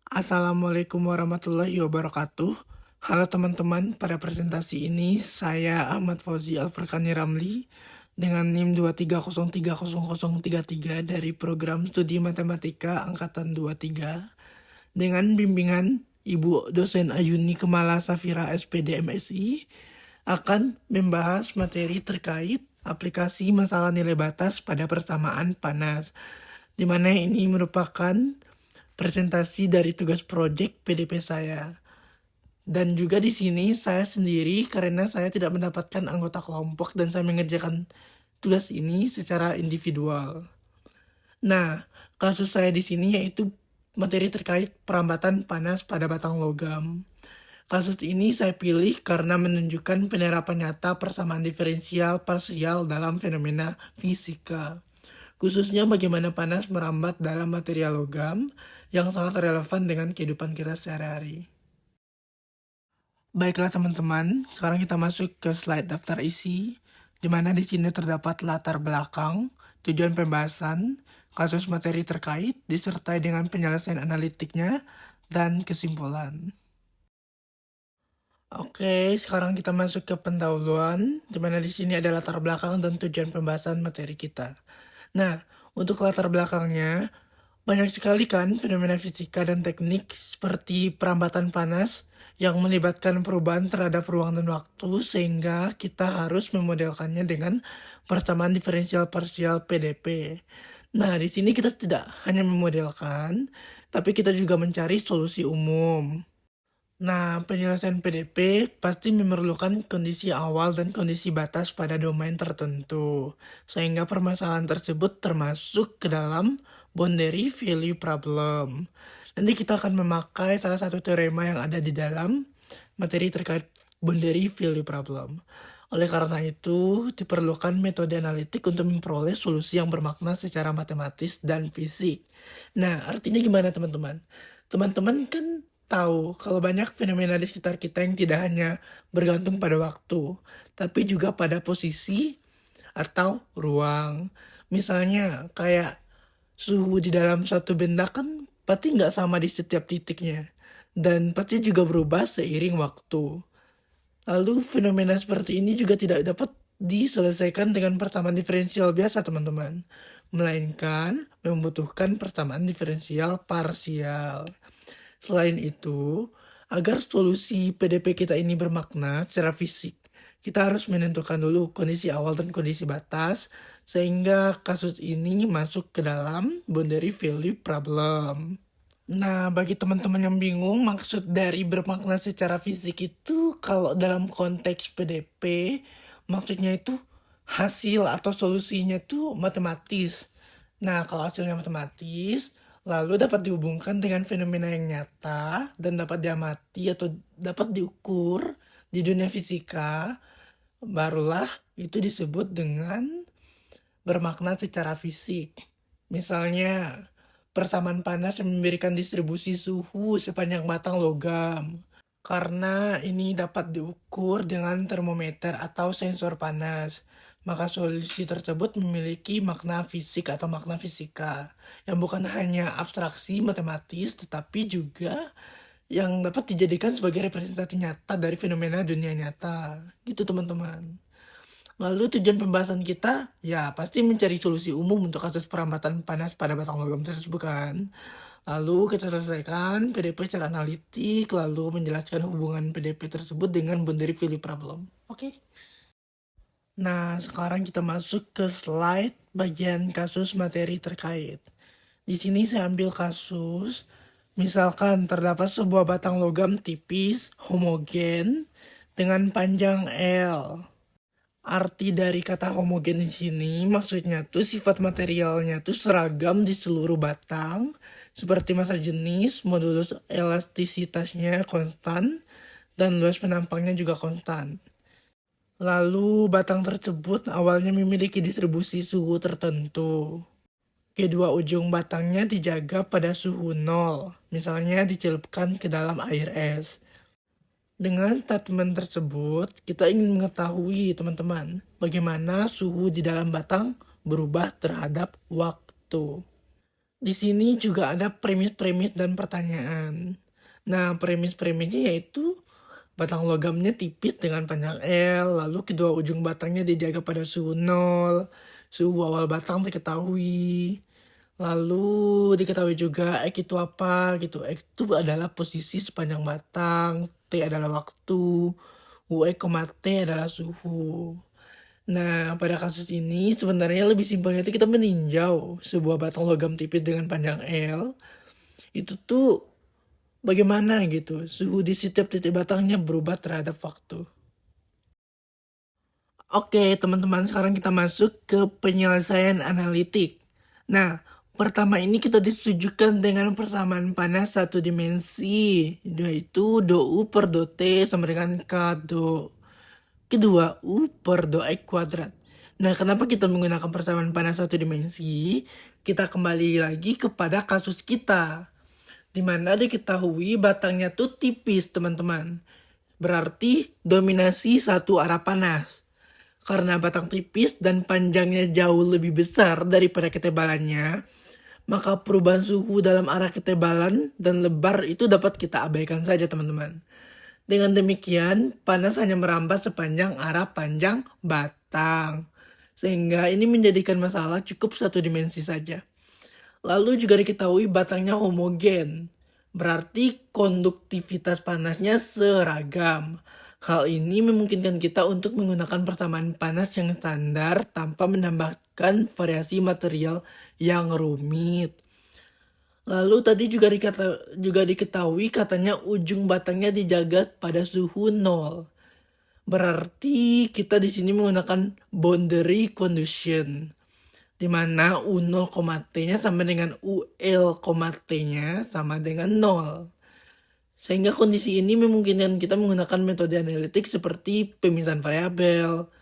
Assalamualaikum warahmatullahi wabarakatuh. Halo teman-teman, pada presentasi ini saya Ahmad Fauzi Alfurqani Ramli dengan NIM 230300033 dari program studi matematika angkatan 23 dengan bimbingan Ibu dosen Ayuni Kemala Safira SPD MSI akan membahas materi terkait aplikasi masalah nilai batas pada persamaan panas, di mana ini merupakan presentasi dari tugas proyek PDP saya. Dan juga di sini saya sendiri karena saya tidak mendapatkan anggota kelompok dan saya mengerjakan tugas ini secara individual. Nah, kasus saya di sini yaitu materi terkait perambatan panas pada batang logam. Kasus ini saya pilih karena menunjukkan penerapan nyata persamaan diferensial parsial dalam fenomena fisika. Khususnya bagaimana panas merambat dalam material logam yang sangat relevan dengan kehidupan kita sehari-hari. Baiklah teman-teman, sekarang kita masuk ke slide daftar isi, di mana di sini terdapat latar belakang, tujuan pembahasan, kasus materi terkait, disertai dengan penyelesaian analitiknya, dan kesimpulan. Oke, sekarang kita masuk ke pendahuluan, di mana di sini ada latar belakang dan tujuan pembahasan materi kita. Nah, untuk latar belakangnya, banyak sekali kan fenomena fisika dan teknik seperti perambatan panas yang melibatkan perubahan terhadap ruang dan waktu sehingga kita harus memodelkannya dengan persamaan diferensial parsial PDP. Nah, di sini kita tidak hanya memodelkan, tapi kita juga mencari solusi umum. Nah, penyelesaian PDP pasti memerlukan kondisi awal dan kondisi batas pada domain tertentu, sehingga permasalahan tersebut termasuk ke dalam boundary value problem. Nanti kita akan memakai salah satu teorema yang ada di dalam materi terkait boundary value problem. Oleh karena itu, diperlukan metode analitik untuk memperoleh solusi yang bermakna secara matematis dan fisik. Nah, artinya gimana teman-teman? Teman-teman kan tahu kalau banyak fenomena di sekitar kita yang tidak hanya bergantung pada waktu, tapi juga pada posisi atau ruang. Misalnya kayak suhu di dalam suatu benda kan pasti nggak sama di setiap titiknya, dan pasti juga berubah seiring waktu. Lalu fenomena seperti ini juga tidak dapat diselesaikan dengan persamaan diferensial biasa teman-teman, melainkan membutuhkan persamaan diferensial parsial. Selain itu, agar solusi PDP kita ini bermakna secara fisik, kita harus menentukan dulu kondisi awal dan kondisi batas, sehingga kasus ini masuk ke dalam boundary value problem. Nah, bagi teman-teman yang bingung, maksud dari bermakna secara fisik itu kalau dalam konteks PDP, maksudnya itu hasil atau solusinya itu matematis. Nah, kalau hasilnya matematis, lalu dapat dihubungkan dengan fenomena yang nyata dan dapat diamati atau dapat diukur di dunia fisika, barulah itu disebut dengan bermakna secara fisik. Misalnya, persamaan panas yang memberikan distribusi suhu sepanjang batang logam. Karena ini dapat diukur dengan termometer atau sensor panas, maka solusi tersebut memiliki makna fisik atau makna fisika, yang bukan hanya abstraksi matematis, tetapi juga yang dapat dijadikan sebagai representasi nyata dari fenomena dunia nyata. Gitu teman-teman. Lalu tujuan pembahasan kita ya pasti mencari solusi umum untuk kasus perambatan panas pada batang logam tersebut kan. Lalu kita selesaikan PDP secara analitik, lalu menjelaskan hubungan PDP tersebut dengan boundary value problem. Oke. Nah, sekarang kita masuk ke slide bagian kasus materi terkait. Di sini saya ambil kasus, misalkan terdapat sebuah batang logam tipis, homogen, dengan panjang L. Arti dari kata homogen di sini maksudnya tuh sifat materialnya tuh seragam di seluruh batang, seperti massa jenis, modulus elastisitasnya konstan, dan luas penampangnya juga konstan. Lalu batang tersebut awalnya memiliki distribusi suhu tertentu. Kedua ujung batangnya dijaga pada suhu 0, misalnya dicelupkan ke dalam air es. Dengan statement tersebut, kita ingin mengetahui teman-teman, bagaimana suhu di dalam batang berubah terhadap waktu. Di sini juga ada premis-premis dan pertanyaan. Nah, premis-premisnya yaitu batang logamnya tipis dengan panjang L, lalu kedua ujung batangnya dijaga pada suhu 0, suhu awal batang diketahui. Lalu diketahui juga X itu apa gitu. X itu adalah posisi sepanjang batang, T adalah waktu, UE, T adalah suhu. Nah, pada kasus ini sebenarnya lebih simpelnya itu kita meninjau sebuah batang logam tipis dengan panjang L. Itu tuh bagaimana gitu, suhu di setiap titik batangnya berubah terhadap waktu. Oke, teman-teman, sekarang kita masuk ke penyelesaian analitik. Nah, pertama ini kita disujukan dengan persamaan panas satu dimensi, yaitu do U per do T sama dengan K do. Kedua, U per do X kuadrat. Nah, kenapa kita menggunakan persamaan panas satu dimensi? Kita kembali lagi kepada kasus kita, di mana diketahui batangnya tuh tipis, teman-teman. Berarti dominasi satu arah panas. Karena batang tipis dan panjangnya jauh lebih besar daripada ketebalannya, maka perubahan suhu dalam arah ketebalan dan lebar itu dapat kita abaikan saja, teman-teman. Dengan demikian, panas hanya merambat sepanjang arah panjang batang. Sehingga ini menjadikan masalah cukup satu dimensi saja. Lalu juga diketahui batangnya homogen. Berarti konduktivitas panasnya seragam. Hal ini memungkinkan kita untuk menggunakan persamaan panas yang standar tanpa menambahkan variasi material yang rumit. Lalu tadi juga diketahui katanya ujung batangnya dijaga pada suhu 0. Berarti kita di sini menggunakan boundary condition, di mana U0, T-nya sama dengan UL, T-nya sama dengan 0. Sehingga kondisi ini memungkinkan kita menggunakan metode analitik seperti pemisahan variabel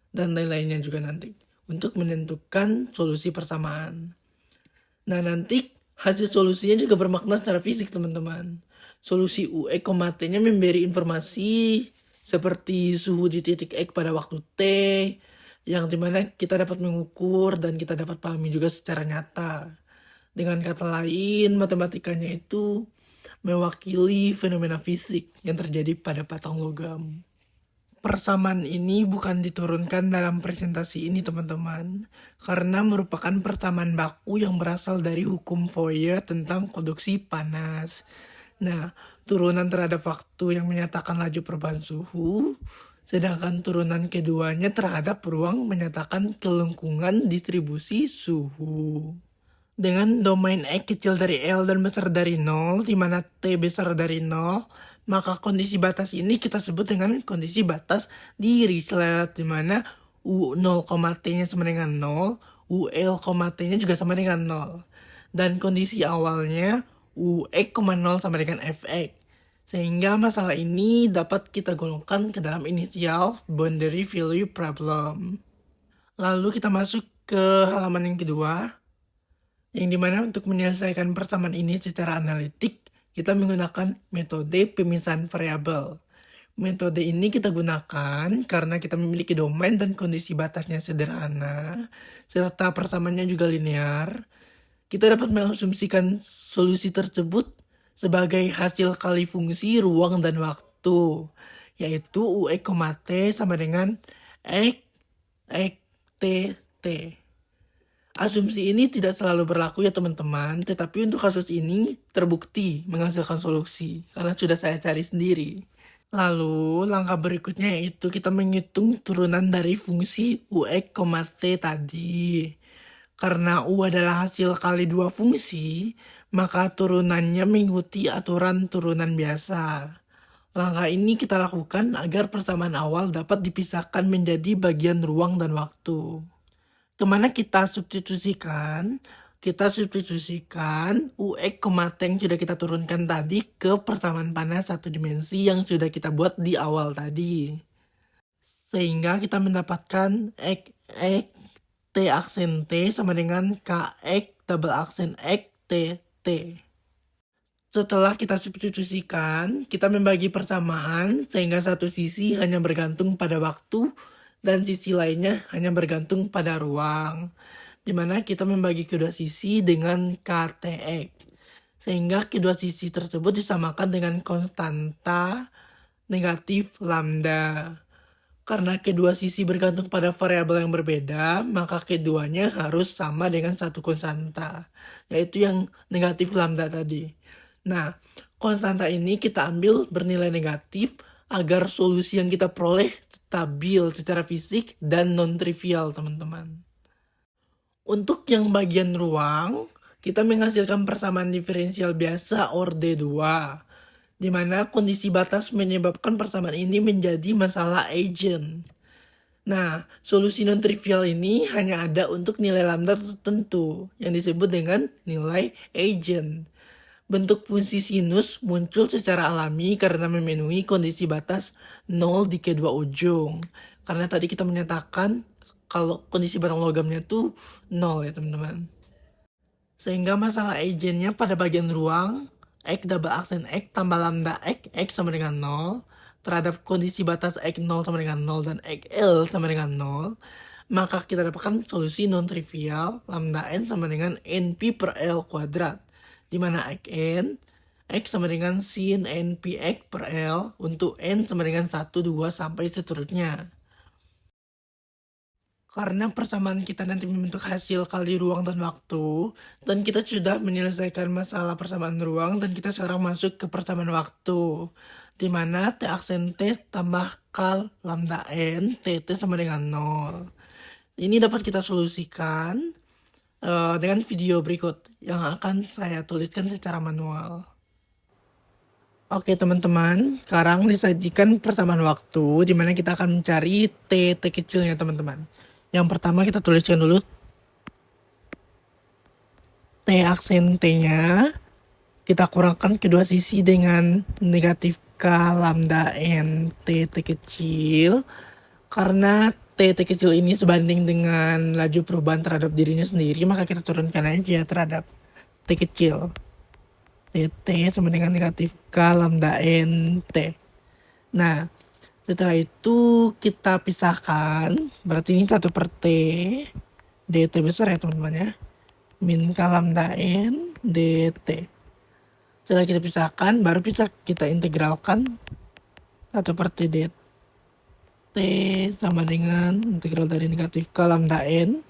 dan lain-lainnya juga nanti untuk menentukan solusi persamaan. Nah, nanti hasil solusinya juga bermakna secara fisik, teman-teman. Solusi UE, T-nya memberi informasi seperti suhu di titik X pada waktu T, yang dimana kita dapat mengukur dan kita dapat pahami juga secara nyata. Dengan kata lain, matematikanya itu mewakili fenomena fisik yang terjadi pada batang logam. Persamaan ini bukan diturunkan dalam presentasi ini, teman-teman, karena merupakan persamaan baku yang berasal dari hukum Fourier tentang konduksi panas. Nah, turunan terhadap waktu yang menyatakan laju perubahan suhu, sedangkan turunan keduanya terhadap ruang menyatakan kelengkungan distribusi suhu. Dengan domain X kecil dari L dan besar dari 0, di mana T besar dari 0, maka kondisi batas ini kita sebut dengan kondisi batas Dirichlet, di mana U0, T-nya sama dengan 0, UL, T-nya juga sama dengan 0. Dan kondisi awalnya UX, 0 sama dengan Fx. Sehingga masalah ini dapat kita golongkan ke dalam initial boundary value problem. Lalu kita masuk ke halaman yang kedua, yang dimana untuk menyelesaikan persamaan ini secara analitik, kita menggunakan metode pemisahan variabel. Metode ini kita gunakan karena kita memiliki domain dan kondisi batasnya sederhana, serta persamaannya juga linear. Kita dapat mengasumsikan solusi tersebut sebagai hasil kali fungsi ruang dan waktu, yaitu UX, T sama dengan X, T, T. Asumsi ini tidak selalu berlaku ya teman-teman, tetapi untuk kasus ini terbukti menghasilkan solusi karena sudah saya cari sendiri. Lalu langkah berikutnya yaitu kita menghitung turunan dari fungsi UX, T tadi. Karena U adalah hasil kali dua fungsi, maka turunannya mengikuti aturan turunan biasa. Langkah ini kita lakukan agar persamaan awal dapat dipisahkan menjadi bagian ruang dan waktu. Kemana kita substitusikan? Kita substitusikan UX, T yang sudah kita turunkan tadi ke persamaan panas satu dimensi yang sudah kita buat di awal tadi. Sehingga kita mendapatkan X T aksen T sama dengan KX double aksen X T T. Setelah kita substitusikan, kita membagi persamaan sehingga satu sisi hanya bergantung pada waktu dan sisi lainnya hanya bergantung pada ruang. dimana kita membagi kedua sisi dengan KTX. Sehingga kedua sisi tersebut disamakan dengan konstanta negatif lambda. Karena kedua sisi bergantung pada variabel yang berbeda, maka keduanya harus sama dengan satu konstanta, yaitu yang negatif lambda tadi. Nah, konstanta ini kita ambil bernilai negatif agar solusi yang kita peroleh stabil secara fisik dan non-trivial, teman-teman. Untuk yang bagian ruang, kita menghasilkan persamaan diferensial biasa orde 2, di mana kondisi batas menyebabkan persamaan ini menjadi masalah eigen. Nah, solusi non-trivial ini hanya ada untuk nilai lambda tertentu yang disebut dengan nilai eigen. Bentuk fungsi sinus muncul secara alami karena memenuhi kondisi batas 0 di kedua ujung. Karena tadi kita menyatakan kalau kondisi batang logamnya tuh 0 ya teman-teman. Sehingga masalah eigennya pada bagian ruang, X double aksen X tambah lambda X sama dengan 0, terhadap kondisi batas X0 sama dengan 0 dan XL sama dengan 0, maka kita dapatkan solusi non-trivial lambda N sama dengan NP per L kuadrat, di mana Xn, X sama dengan sin NP X per L untuk N sama dengan 1, 2, sampai seterusnya. Karena persamaan kita nanti membentuk hasil kali ruang dan waktu, dan kita sudah menyelesaikan masalah persamaan ruang, dan kita sekarang masuk ke persamaan waktu, di mana T aksen T tambah kal lambda N, TT sama dengan 0. Ini dapat kita solusikan dengan video berikut yang akan saya tuliskan secara manual. Oke teman-teman, sekarang disajikan persamaan waktu, di mana kita akan mencari T kecilnya teman-teman. Yang pertama kita tuliskan dulu T aksen T-nya. Kita kurangkan kedua sisi dengan negatif K lambda N T kecil. Karena T kecil ini sebanding dengan laju perubahan terhadap dirinya sendiri, maka kita turunkan aja terhadap T kecil. T sama dengan negatif K lambda N T. Nah, setelah itu kita pisahkan, berarti ini 1 per T, dt besar ya teman-teman ya, min K lambda N dt. Setelah kita pisahkan, baru bisa kita integralkan 1 per T dt sama dengan integral dari negatif K lambda N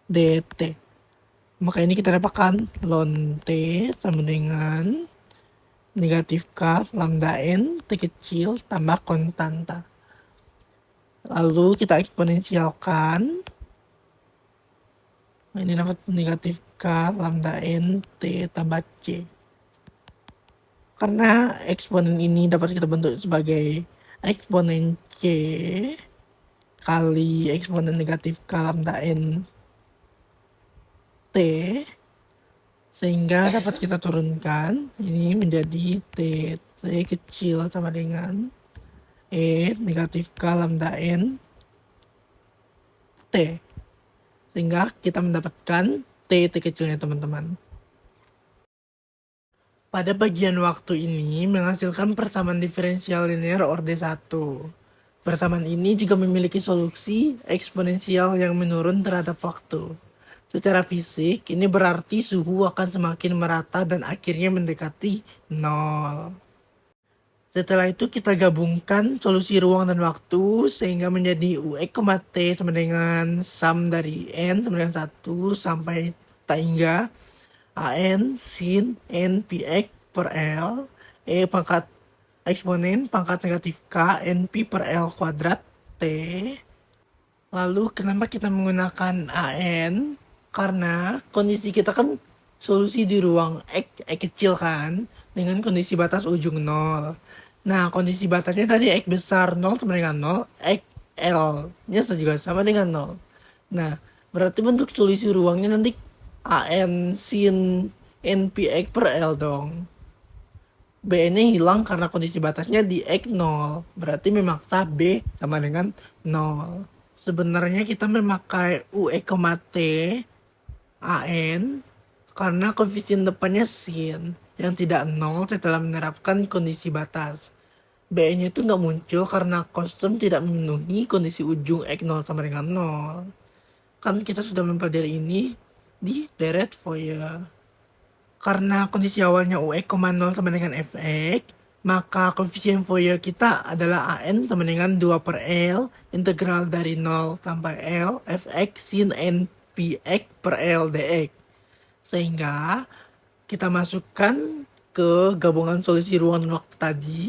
dt. Maka ini kita dapatkan ln T sama dengan negatif K lambda N T kecil tambah konstanta. Lalu kita eksponensialkan. Nah, ini dapat negatif K lambda N T tambah C. Karena eksponen ini dapat kita bentuk sebagai eksponen C kali eksponen negatif K lambda N T, sehingga dapat kita turunkan ini menjadi T kecil sama dengan negatif K lambda N T, sehingga kita mendapatkan T kecilnya teman-teman. Pada bagian waktu ini menghasilkan persamaan diferensial linear orde 1. Persamaan ini juga memiliki solusi eksponensial yang menurun terhadap waktu. Secara fisik, ini berarti suhu akan semakin merata dan akhirnya mendekati 0. Setelah itu kita gabungkan solusi ruang dan waktu sehingga menjadi UX, T sama dengan sum dari N sama dengan 1 sampai tak hingga AN sin N PX per L pangkat eksponen pangkat negatif K NP per L kuadrat T. Lalu kenapa kita menggunakan AN? Karena kondisi kita kan solusi di ruang X kecil kan, dengan kondisi batas ujung 0. Nah, kondisi batasnya tadi X besar 0 sama dengan 0, X L nya juga sama dengan 0. Nah, berarti bentuk solusi ruangnya nanti AN sin NPX per L dong. BN-nya hilang karena kondisi batasnya di X0, berarti memaksa B sama dengan 0. Sebenarnya kita memakai UX, T AN karena koefisien depannya sin yang tidak 0 setelah menerapkan kondisi batas. BN-nya itu nggak muncul karena kostum tidak memenuhi kondisi ujung X0 sama dengan 0. kan kita sudah mempelajari ini di deret Fourier. Karena kondisi awalnya UE, 0 sama dengan fx, maka koefisien Fourier kita adalah AN sama dengan 2 per L integral dari 0 sampai L fx sin n px per L dx. Sehingga kita masukkan ke gabungan solusi ruang dan waktu tadi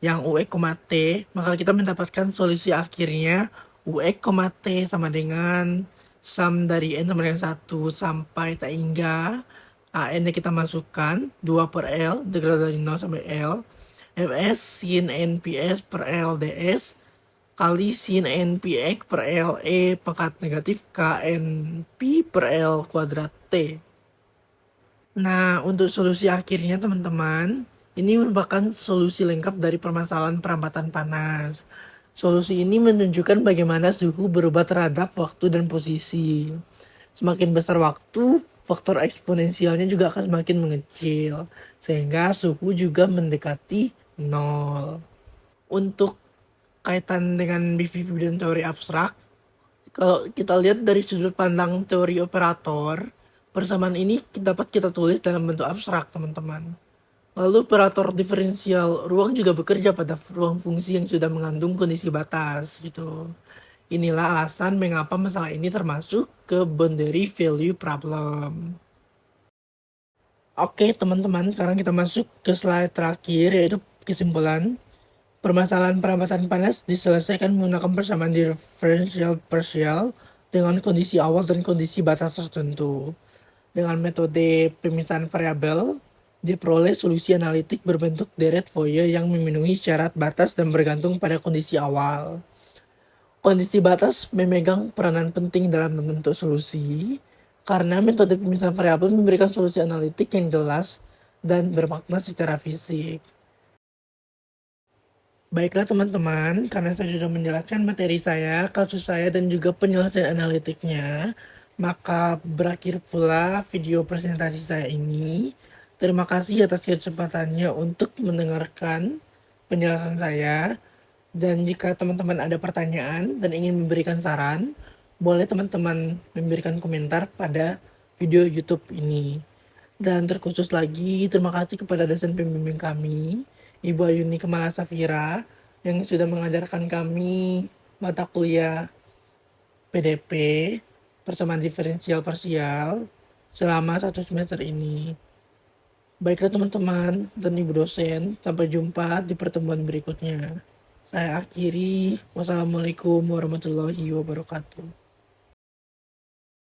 yang UE, T, maka kita mendapatkan solusi akhirnya UE, T sama dengan sum dari N sama dengan 1 sampai tak hingga AN nya kita masukkan 2 per L integral dari 0 sampai L fs sin n ps per L ds kali sin n px per L e pangkat negatif kn pi per L kuadrat t. Nah, untuk solusi akhirnya teman-teman, ini merupakan solusi lengkap dari permasalahan perambatan panas. Solusi ini menunjukkan bagaimana suhu berubah terhadap waktu dan posisi. Semakin besar waktu, faktor eksponensialnya juga akan semakin mengecil, sehingga suhu juga mendekati 0. Untuk kaitan dengan BVP dan teori abstrak, kalau kita lihat dari sudut pandang teori operator, persamaan ini dapat kita tulis dalam bentuk abstrak, teman-teman. Lalu operator diferensial ruang juga bekerja pada ruang fungsi yang sudah mengandung kondisi batas, gitu. Inilah alasan mengapa masalah ini termasuk ke boundary value problem. Oke teman-teman, sekarang kita masuk ke slide terakhir, yaitu kesimpulan. Permasalahan perambatan panas diselesaikan menggunakan persamaan diferensial partial dengan kondisi awal dan kondisi batas tertentu. Dengan metode pemisahan variabel, diperoleh solusi analitik berbentuk deret Fourier yang memenuhi syarat batas dan bergantung pada kondisi awal. Kondisi batas memegang peranan penting dalam membentuk solusi, karena metode pemisahan variabel memberikan solusi analitik yang jelas dan bermakna secara fisik. Baiklah teman-teman, karena saya sudah menjelaskan materi saya, kasus saya, dan juga penyelesaian analitiknya, maka berakhir pula video presentasi saya ini. Terima kasih atas kesempatannya untuk mendengarkan penjelasan saya. Dan jika teman-teman ada pertanyaan dan ingin memberikan saran, boleh teman-teman memberikan komentar pada video YouTube ini. Dan terkhusus lagi, terima kasih kepada dosen pembimbing kami, Ibu Ayuni Kemala Safira, yang sudah mengajarkan kami mata kuliah PDP, persamaan diferensial parsial, selama 1 semester ini. Baiklah teman-teman dan Ibu dosen, sampai jumpa di pertemuan berikutnya. Saya akhiri. Wassalamualaikum warahmatullahi wabarakatuh.